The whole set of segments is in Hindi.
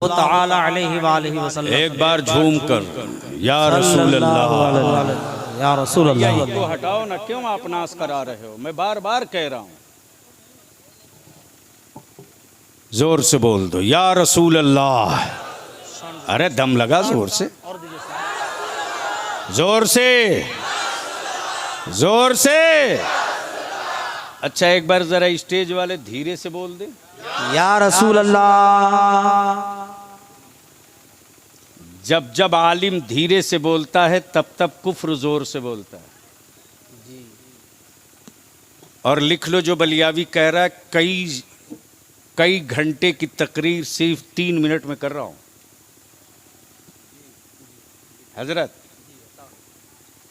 सल्लल्लाहु तआला अलैहि वालिहि वसल्लम। एक बार झूम कर या रसूल अल्लाह, या रसूल अल्लाह। तो हटाओ ना, क्यों आप नाश करा रहे हो? मैं बार बार कह रहा हूं, जोर से बोल दो या रसूल अल्लाह। अरे दम लगा, जोर से, जोर से, जोर से। अच्छा एक बार जरा स्टेज वाले धीरे से बोल दे या रसूल अल्लाह। जब जब आलिम धीरे से बोलता है तब तब कुफ्र जोर से बोलता है। और लिख लो जो बलियावी कह रहा है, कई घंटे की तकरीर सिर्फ 3 मिनट में कर रहा हूं। हजरत,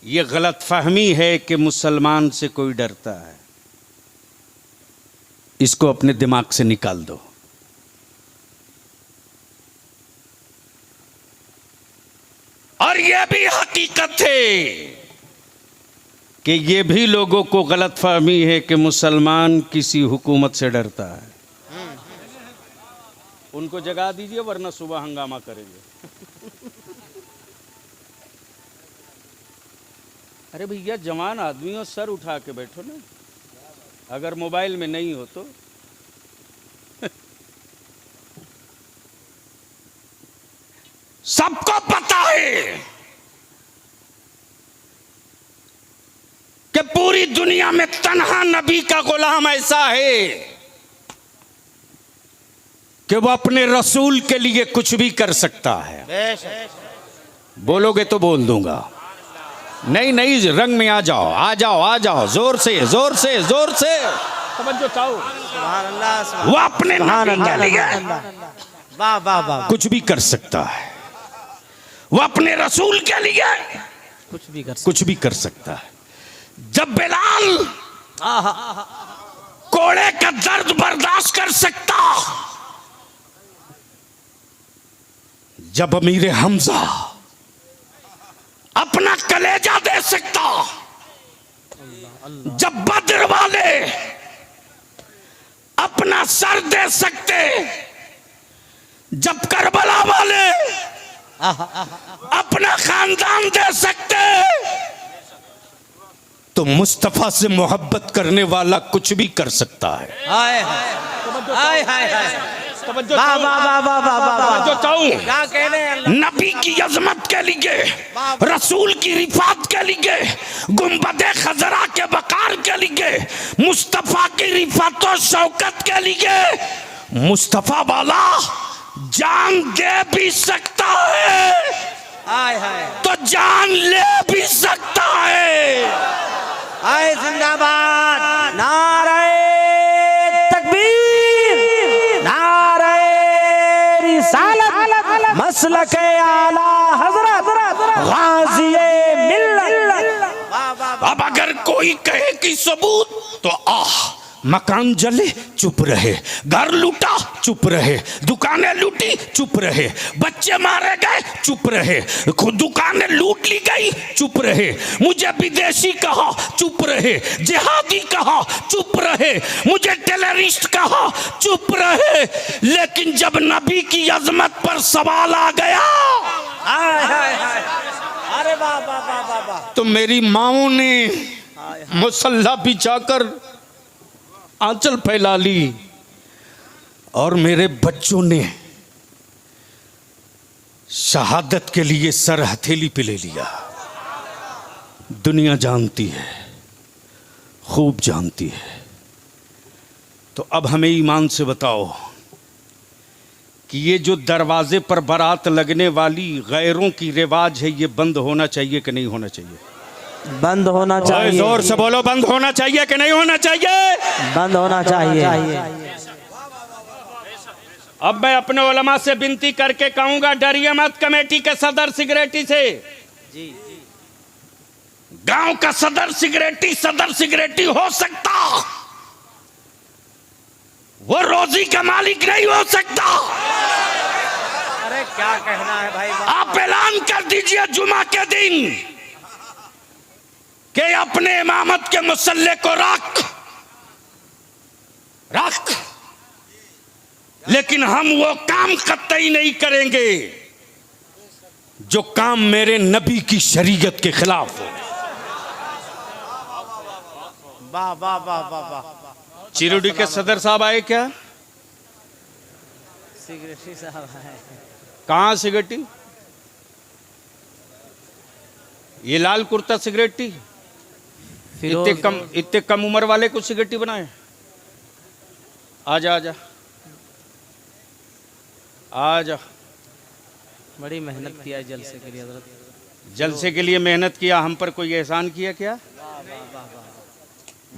ये गलत फहमी है कि मुसलमान से कोई डरता है। इसको अपने दिमाग से निकाल दो। और यह भी हकीकत है कि ये भी लोगों को गलत फहमी है कि मुसलमान किसी हुकूमत से डरता है। उनको जगा दीजिए वरना सुबह हंगामा करेंगे। अरे भैया जवान आदमी हो, सर उठा के बैठो ना, अगर मोबाइल में नहीं हो तो। सबको पता है कि पूरी दुनिया में तन्हा नबी का गुलाम ऐसा है कि वो अपने रसूल के लिए कुछ भी कर सकता है। बोलोगे तो बोल दूंगा। नहीं नहीं, रंग में आ जाओ, आ जाओ, आ जाओ, जोर से, जोर से, जोर से समझो चाहो। वो अपने नबी के लिए कुछ भी कर सकता है। वो अपने रसूल के लिए कुछ भी कर सकता है। जब बिलाल कोड़े का दर्द बर्दाश्त कर सकता, जब अमीर हमजा अपना कलेजा दे सकता, जब बद्र वाले अपना सर दे सकते, जब करबला वाले अपना खानदान दे सकते, तो मुस्तफा से मोहब्बत करने वाला कुछ भी कर सकता है। नबी की अजमत के लिए, रसूल की रिफात के लिए, गुंबदे खजरा के वकार के लिए, मुस्तफा की रिफात और शौकत के लिए मुस्तफा वाला जान दे भी सकता है, तो जान ले भी सकता है। आए जिंदाबाद, नारे तकबीर, नारे रिसालत, मसलके आला हजरत गाज़िए मिल्लत। अब अगर कोई कहे कि सबूत, तो मकान जले चुप रहे, घर लूटा चुप रहे, दुकानें लूटी चुप रहे, बच्चे मारे गए चुप रहे, दुकानें लूट ली गई चुप रहे, मुझे विदेशी कहा चुप रहे, जिहादी कहा चुप रहे, मुझे टेररिस्ट कहा चुप रहे। लेकिन जब नबी की अजमत पर सवाल आ गया, अरे बाबा, तो मेरी माओ ने मुसल्ला बिछाकर आंचल फैला ली और मेरे बच्चों ने शहादत के लिए सर हथेली पे ले लिया। दुनिया जानती है, खूब जानती है। तो अब हमें ईमान से बताओ कि ये जो दरवाजे पर बारात लगने वाली गैरों की रिवाज है, ये बंद होना चाहिए कि नहीं होना चाहिए? बंद होना चाहिए। जोर से बोलो, बंद होना चाहिए कि नहीं होना चाहिए? बंद होना चाहिए। अब मैं अपने उलमा से विनती करके कहूंगा, डरिए मत कमेटी के सदर सिगरेटी से। गांव का सदर सिगरेटी हो सकता, वो रोजी का मालिक नहीं हो सकता। अरे क्या कहना है भाई? आप ऐलान कर दीजिए जुमा के दिन कि अपने इमामत के मुसल्ले को रख। लेकिन हम वो काम कतई नहीं करेंगे जो काम मेरे नबी की शरीयत के खिलाफ हो। वाह वाह वाह वाह वाह। चिरुडी के सदर साहब आए क्या? सिगरेटी साहब आए। कहाँ सिगरेटी? ये लाल कुर्ता सिगरेटी? इतने कम उम्र वाले को सिगरेटी बनाए? आजा आजा आजा। बड़ी मेहनत किया है जलसे के लिए हजरत। जलसे के लिए मेहनत किया, हम पर कोई एहसान किया क्या?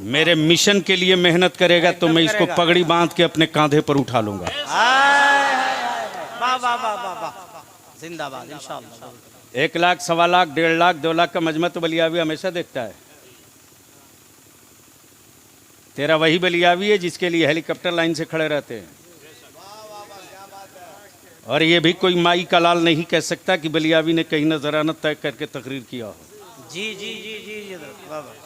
मेरे मिशन के लिए मेहनत करेगा तो मैं इसको पगड़ी बांध के अपने कांधे पर उठा लूंगा। वाह वाह वाह वाह वाह। जिंदाबाद इंशाअल्लाह। 1 लाख, 1.25 लाख, 1.5 लाख, 2 लाख का मजमा तो बलियावी हमेशा देखता है। तेरा वही बलियावी है जिसके लिए हेलीकॉप्टर लाइन से खड़े रहते हैं। और ये भी कोई माई का लाल नहीं कह सकता कि बलियावी ने कहीं नजराना तय करके तकरीर किया हो। जी जी जी जी जी। वाह वाह।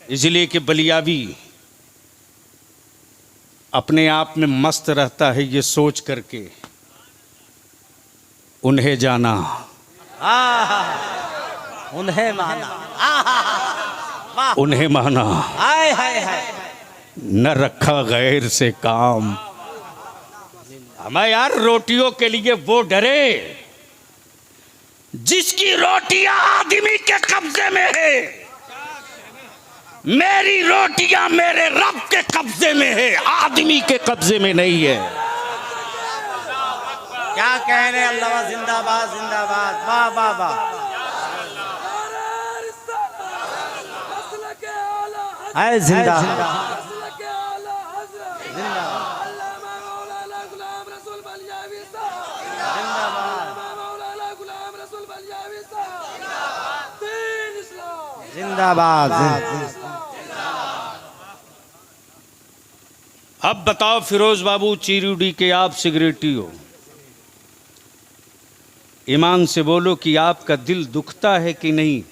इसलिए कि बलियावी अपने आप में मस्त रहता है ये सोच करके उन्हें जाना, उन्हें माना, उन्हें माना, हाय हाय हाय। न रखा गैर से काम। हमें यार रोटियों के लिए वो डरे जिसकी रोटियां आदमी के कब्जे में है। मेरी रोटियां मेरे रब के कब्जे में है, आदमी के कब्जे में नहीं है। क्या कह रहे अल्लाह जिंदाबाद जिंदाबाद। वाह वाह वाह। हाय जिंदाबाद जिंदाबाद। अब बताओ फिरोज बाबू चिरुडी के आप सिगरेटी हो, ईमान से बोलो कि आपका दिल दुखता है कि नहीं?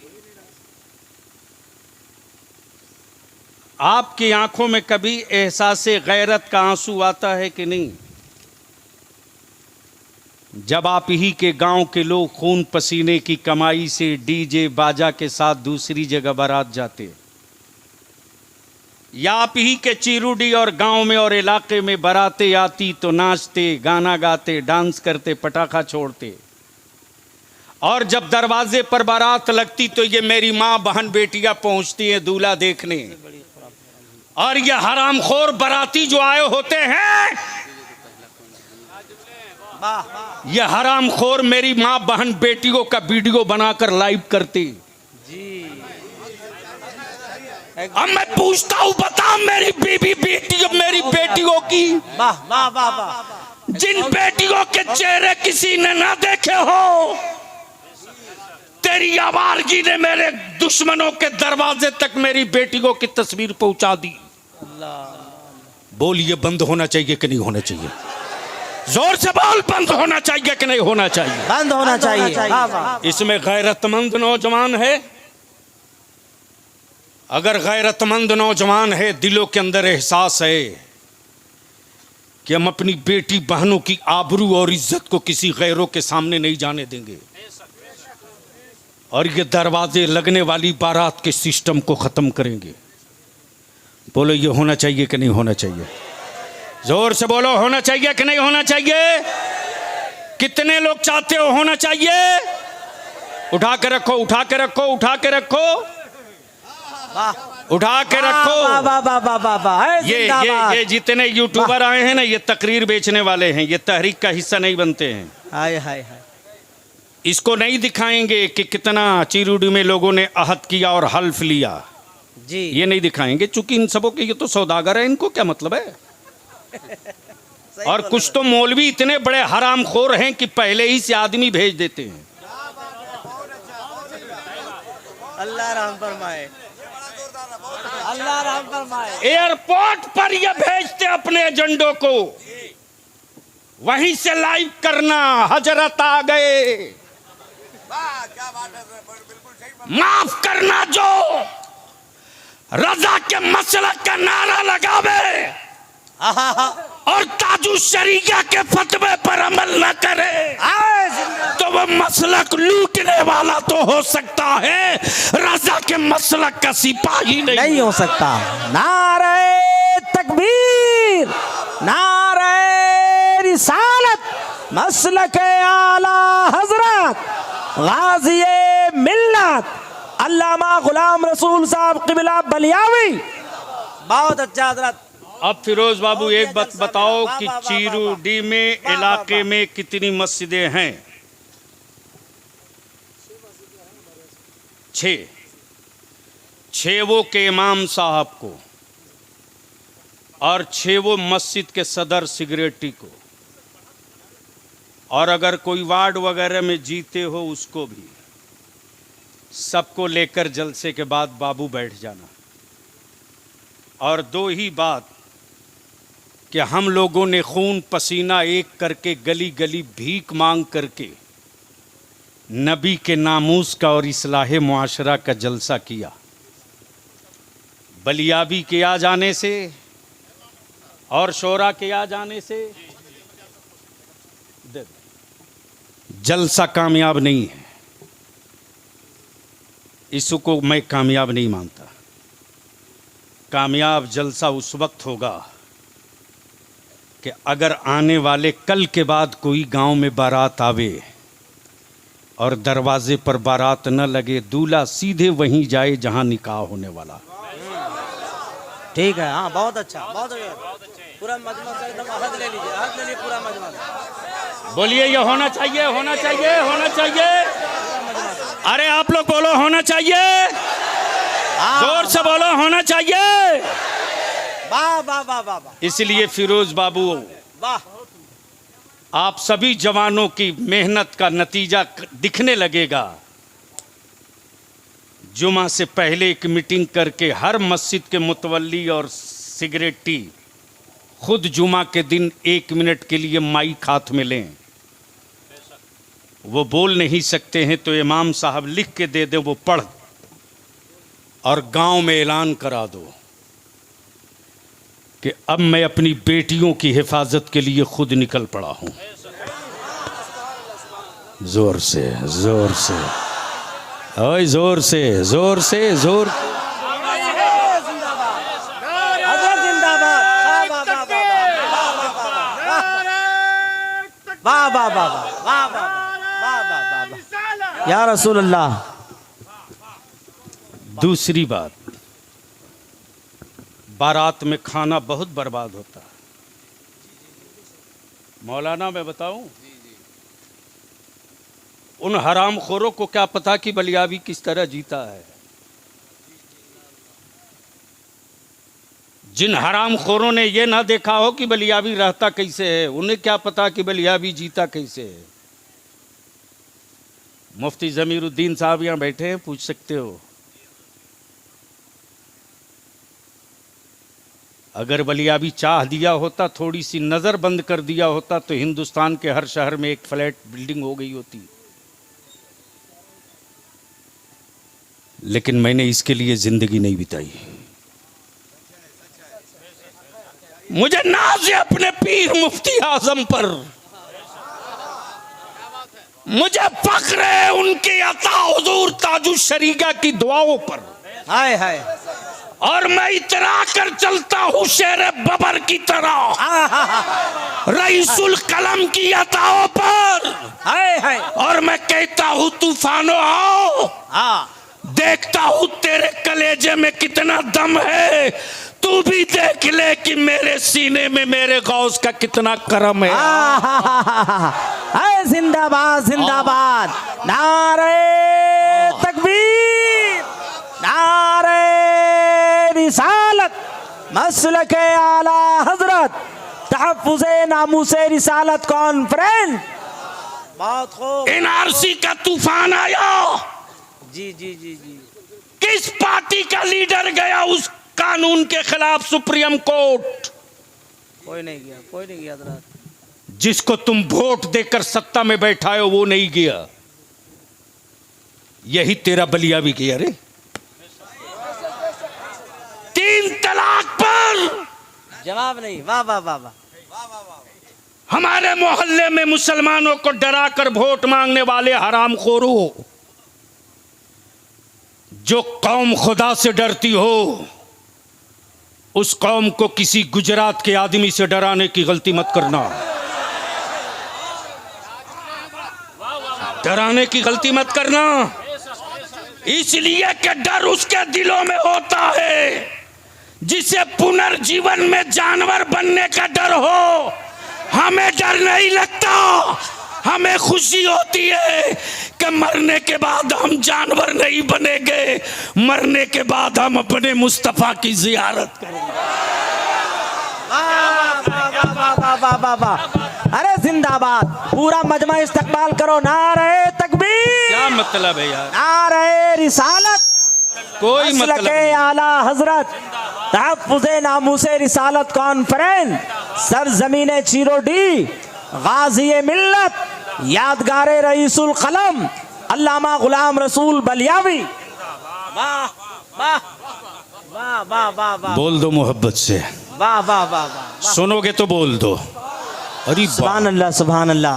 आपकी आंखों में कभी एहसास गैरत का आंसू आता है कि नहीं? जब आप ही के गांव के लोग खून पसीने की कमाई से डीजे बाजा के साथ दूसरी जगह बारात जाते, या आप ही के चिरुडी और गांव में और इलाके में बारातें आती तो नाचते, गाना गाते, डांस करते, पटाखा छोड़ते, और जब दरवाजे पर बारात लगती तो ये मेरी माँ बहन बेटियां पहुंचती हैं दूल्हा देखने, और ये हरामखोर बाराती जो आए होते हैं, ये हरामखोर मेरी माँ बहन बेटियों का वीडियो बनाकर लाइव करती। अब मैं पूछता हूँ, बता मेरी बीबी बेटियों, मेरी बेटियों की, वाह वाह वाह वाह। जिन बेटियों के चेहरे किसी ने ना देखे हो, तेरी आवारगी ने मेरे दुश्मनों के दरवाजे तक मेरी बेटियों की तस्वीर पहुंचा दी। बोल, ये बंद होना चाहिए कि नहीं होना चाहिए? जोर से बोल, बंद होना चाहिए कि नहीं होना चाहिए? बंद होना चाहिए। इसमें गैरतमंद नौजवान है। अगर गैरतमंद नौजवान है, दिलों के अंदर एहसास है कि हम अपनी बेटी बहनों की आबरू और इज्जत को किसी गैरों के सामने नहीं जाने देंगे, और ये दरवाजे लगने वाली बारात के सिस्टम को खत्म करेंगे। बोलो, ये होना चाहिए कि नहीं होना चाहिए? जोर से बोलो, होना चाहिए कि नहीं होना चाहिए? कितने लोग चाहते हो होना चाहिए? उठा के रखो, उठा के रखो, उठा के रखो, उठा के रखो। ये जितने यूट्यूबर आए हैं ना, ये तकरीर बेचने वाले हैं, ये तहरीक का हिस्सा नहीं बनते हैं। हाय हाय हाय। इसको नहीं दिखाएंगे कि कितना चिरुडी में लोगों ने अहद किया और हल्फ लिया जी, ये नहीं दिखाएंगे, चूंकि इन सबों के ये तो सौदागर है, इनको क्या मतलब है? और कुछ तो मौलवी इतने बड़े हरामखोर हैं कि पहले ही से आदमी भेज देते हैं। अल्लाह रहम फरमाए, अल्लाह रहम फरमाए। एयरपोर्ट पर ये भेजते अपने एजेंडों को, वहीं से लाइव करना, हजरत आ गए, माफ करना, जो रजा के मसलक का नारा लगावे और ताजु शरीका के फतवे पर अमल न करे तो वह मसलक लूटने वाला तो हो सकता है, रजा के मसलक का सिपाही नहीं हो सकता। नारे तकबीर, नारे रिसालत, मसलक आला हजरत गाज़िए मिल्लत अल्लामा गुलाम रसूल साहब क़िबला बलियावी। बहुत अच्छा हजरत। अब फिरोज बाबू एक बात बताओ कि चीरूडी में इलाके में कितनी मस्जिदें हैं? 6 वो के इमाम साहब को और 6 वो मस्जिद के सदर सिगरेटी को, और अगर कोई वार्ड वगैरह में जीते हो उसको भी, सबको लेकर जलसे के बाद बाबू बैठ जाना। और 2 ही बात कि हम लोगों ने खून पसीना एक करके गली गली भीख मांग करके नबी के नामूस का और इस्लाह मुआशरा का जलसा किया। बलियाबी के आ जाने से और शोरा के आ जाने से जलसा कामयाब नहीं है। इसको मैं कामयाब नहीं मानता। कामयाब जलसा उस वक्त होगा कि अगर आने वाले कल के बाद कोई गांव में बारात आवे और दरवाजे पर बारात न लगे, दूल्हा सीधे वहीं जाए जहां निकाह होने वाला। ठीक है, हाँ बहुत अच्छा, बहुत अच्छा। पूरा मजमा से एकदम हद ले लीजिए, हद ले लीजिए पूरा मजमा। बोलिए ये होना चाहिए, होना चाहिए, होना चाहिए। अरे आप लोग बोलो होना चाहिए, जोर से बोलो होना चाहिए। वाह वाह वाह वाह। इसलिए फिरोज बाबू, वाह, आप सभी जवानों की मेहनत का नतीजा दिखने लगेगा। जुमा से पहले एक मीटिंग करके हर मस्जिद के मुतवल्ली और सिगरेटी खुद जुमा के दिन 1 मिनट के लिए माइक हाथ में लें। वो बोल नहीं सकते हैं तो इमाम साहब लिख के दे दे, वो पढ़ और गांव में ऐलान करा दो कि अब मैं अपनी बेटियों की हिफाजत के लिए खुद निकल पड़ा हूं। जोर से, जोर से, ओए जोर से, जोर से, जोर। वाह वाह वाह वाह वाह वाह या रसूल अल्लाह। दूसरी बात, बारात में खाना बहुत बर्बाद होता है। मौलाना मैं बताऊं, उन हरामखोरों को क्या पता कि बलियाबी किस तरह जीता है। जिन हरामखोरों ने ये ना देखा हो कि बलियाबी रहता कैसे है, उन्हें क्या पता कि बलियाबी जीता कैसे है। मुफ्ती जमीरुद्दीन साहब यहाँ बैठे हैं, पूछ सकते हो। अगर बलियाबी चाह दिया होता, थोड़ी सी नज़र बंद कर दिया होता, तो हिंदुस्तान के हर शहर में एक फ्लैट बिल्डिंग हो गई होती। लेकिन मैंने इसके लिए जिंदगी नहीं बिताई। मुझे नाज है अपने पीर मुफ्ती आजम पर, मुझे फख्र है उनके अता हुजूर ताजु शरीका की दुआओं पर। हाय हाय। और मैं इतरा कर चलता हूँ शेर बबर की तरह रईसुल कलम की अताओं पर। हाय हाय। और मैं कहता हूँ तूफानों आओ, देखता हूँ तेरे कलेजे में कितना दम है, तू भी देख ले कि मेरे सीने में मेरे गौस का कितना करम है। जिंदाबाद जिंदाबाद, नारे तकबीर, नारे रिसालत, मसलके आला हजरत, तहफ्फुज़े नामूसे रिसालत कॉन्फ्रेंस। बहुत खूब। एनआरसी का तूफान आया। जी जी जी जी। किस पार्टी का लीडर गया उस कानून के खिलाफ सुप्रीम कोर्ट? कोई नहीं गया, कोई नहीं गया हज़रत। जिसको तुम वोट देकर सत्ता में बैठाए हो वो नहीं गया। यही तेरा बलियाबी किया रे। 3 तलाक पर जवाब नहीं, वाह वाह वाह वाह। हमारे मोहल्ले में मुसलमानों को डरा कर वोट मांगने वाले हरामखोरों, जो कौम खुदा से डरती हो उस कौम को किसी गुजरात के आदमी से डराने की गलती मत करना। डराने की गलती मत करना, इसलिए कि डर उसके दिलों में होता है जिसे पुनर्जीवन में जानवर बनने का डर हो। हमें डर नहीं लगता, हमें खुशी होती है कि मरने के बाद हम जानवर नहीं बनेंगे, मरने के बाद हम अपने मुस्तफा की जियारत करेंगे। अरे जिंदाबाद, पूरा मजमा इस्तकबाल करो, नारे तकबीर। क्या मतलब है यार, नारे रिसालत, कोई मतलब नहीं। आला हजरत तहफ्फुज़े नामूसे रिसालत कॉन्फ्रेंस, सरजमीने चीरोडी, गाज़ी मिल्लत, यादगारे रईसुल कलम अल्लामा गुलाम रसूल बलियावी। वाह वाह वाह वाह वाह वाह, बोल दो मोहब्बत से, वाह वाह वाह वाह। सुनोगे तो बोल दो। अरे सुभान अल्लाह सुभान अल्लाह।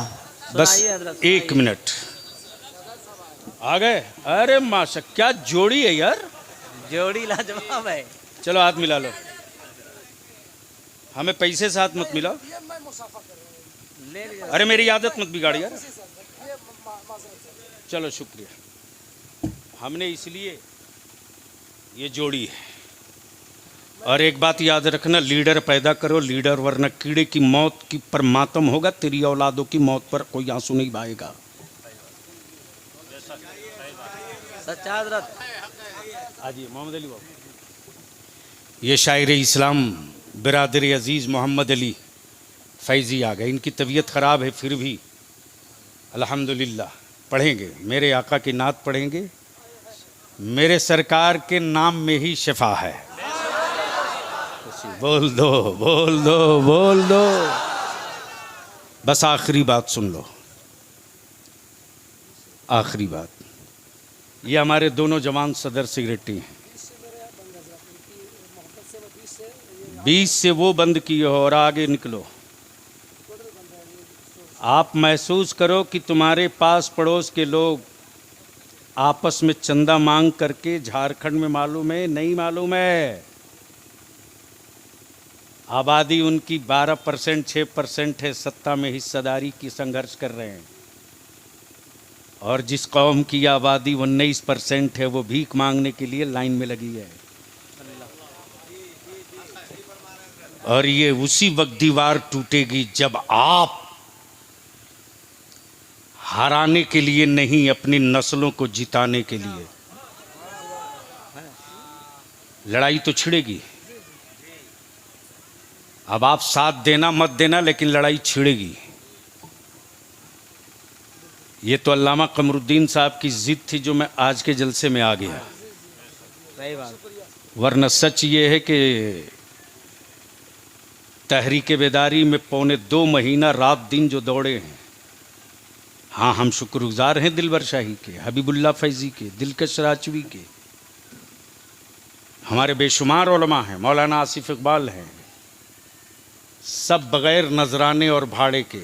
बस 1 मिनट आ गए। अरे माशा, क्या जोड़ी है यार, जोड़ी लाजवाब है। चलो हाथ मिला लो, हमें पैसे से हाथ मत मिलाओ। अरे मेरी आदत मत बिगाड़ यार। चलो शुक्रिया, हमने इसलिए ये जोड़ी है। और एक बात याद रखना, लीडर पैदा करो लीडर, वरना कीड़े की मौत की पर मातम होगा, तेरी औलादों की मौत पर कोई आंसू नहीं बहाएगा। सच्चा हजरत। आजी मोहम्मद अली बाबू, ये शायर इस्लाम बिरादर अजीज़ मोहम्मद अली फैज़ी आ गए। इनकी तबीयत ख़राब है, फिर भी अल्हम्दुलिल्लाह पढ़ेंगे, मेरे आका की नात पढ़ेंगे। मेरे सरकार के नाम में ही शिफा है। बोल दो बोल दो बोल दो। बस आखिरी बात सुन लो, आखिरी बात। ये हमारे दोनों जवान सदर सिगरेटी हैं, 20 से वो बंद किए हो और आगे निकलो। आप महसूस करो कि तुम्हारे पास पड़ोस के लोग आपस में चंदा मांग करके, झारखंड में मालूम है नहीं मालूम है, आबादी उनकी 12% 6% है, सत्ता में हिस्सेदारी की संघर्ष कर रहे हैं। और जिस कौम की आबादी 19% है वो भीख मांगने के लिए लाइन में लगी है। और ये उसी वक्त दीवार टूटेगी जब आप हराने के लिए नहीं, अपनी नस्लों को जिताने के लिए। लड़ाई तो छिड़ेगी, अब आप साथ देना मत देना, लेकिन लड़ाई छिड़ेगी। ये तो अल्लामा कमरुद्दीन साहब की जिद थी जो मैं आज के जलसे में आ गया। सही बात। वरना सच ये है कि तहरीक बेदारी में 2.25 महीना रात दिन जो दौड़े हैं, हाँ हम शुक्रगुजार हैं दिलबर शाही के, हबीबुल्लाह फैज़ी के, दिलकश राजवी के। हमारे बेशुमार उलमा हैं, मौलाना आसिफ इकबाल हैं, सब बग़ैर नजराने और भाड़े के।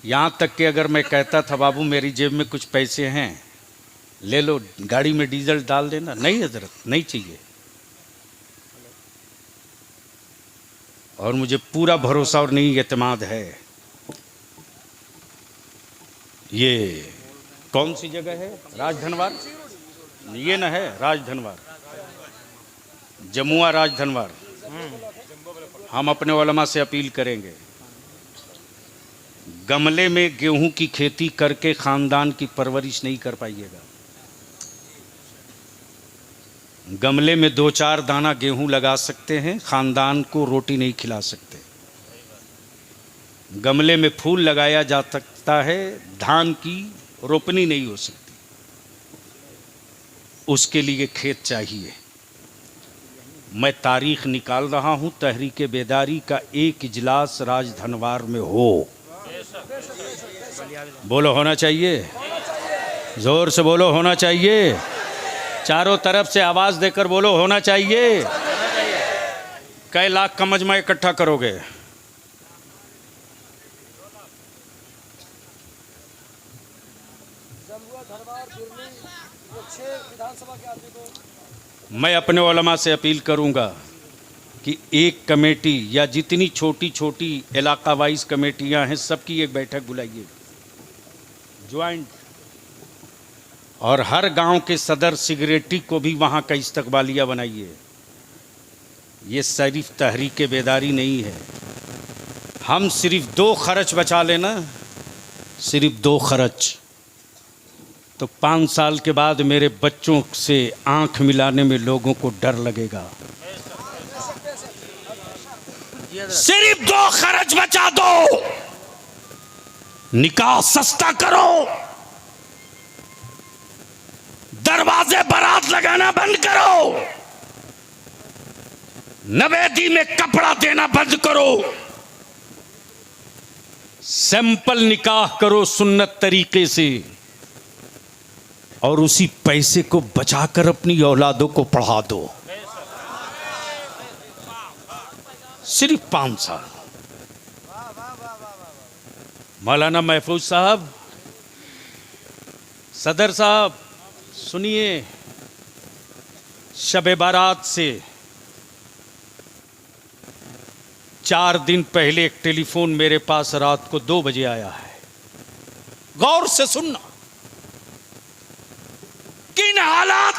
यहाँ तक कि अगर मैं कहता था बाबू मेरी जेब में कुछ पैसे हैं, ले लो गाड़ी में डीजल डाल देना, नहीं हजरत नहीं चाहिए। और मुझे पूरा भरोसा और नहीं एतमाद है। ये कौन सी जगह है, राजधनवार, ये ना है राजधनवार, जमुआ राजधनवार। हम अपने उलमा से अपील करेंगे, गमले में गेहूं की खेती करके खानदान की परवरिश नहीं कर पाइएगा। गमले में 2-4 दाना गेहूं लगा सकते हैं, खानदान को रोटी नहीं खिला सकते। गमले में फूल लगाया जा सकता है, धान की रोपनी नहीं हो सकती, उसके लिए खेत चाहिए। मैं तारीख निकाल रहा हूं, तहरीक बेदारी का एक इजलास राजधनवार में हो। बोलो होना चाहिए, जोर से बोलो होना चाहिए, चारों तरफ से आवाज देकर बोलो होना चाहिए। कै लाख का मजमा इकट्ठा करोगे? मैं अपने उलमा से अपील करूंगा कि एक कमेटी या जितनी छोटी छोटी इलाका वाइज कमेटियां हैं सबकी एक बैठक बुलाइए, ज्वाइंट, और हर गांव के सदर सिगरेटी को भी वहां का इस्तकबालिया बनाइए। ये सिर्फ तहरीक बेदारी नहीं है, हम सिर्फ 2 खर्च बचा लेना, सिर्फ 2 खर्च, तो 5 साल के बाद मेरे बच्चों से आंख मिलाने में लोगों को डर लगेगा। सिर्फ 2 खर्च बचा दो, निकाह सस्ता करो, दरवाजे बारात लगाना बंद करो, नवेदी में कपड़ा देना बंद करो, सिंपल निकाह करो सुन्नत तरीके से, और उसी पैसे को बचाकर अपनी औलादों को पढ़ा दो। सिर्फ 5 साल। मौलाना महफूज साहब, सदर साहब, सुनिए, शब बारात से 4 दिन पहले एक टेलीफोन मेरे पास रात को 2 बजे आया है। गौर से सुनना, किन हालात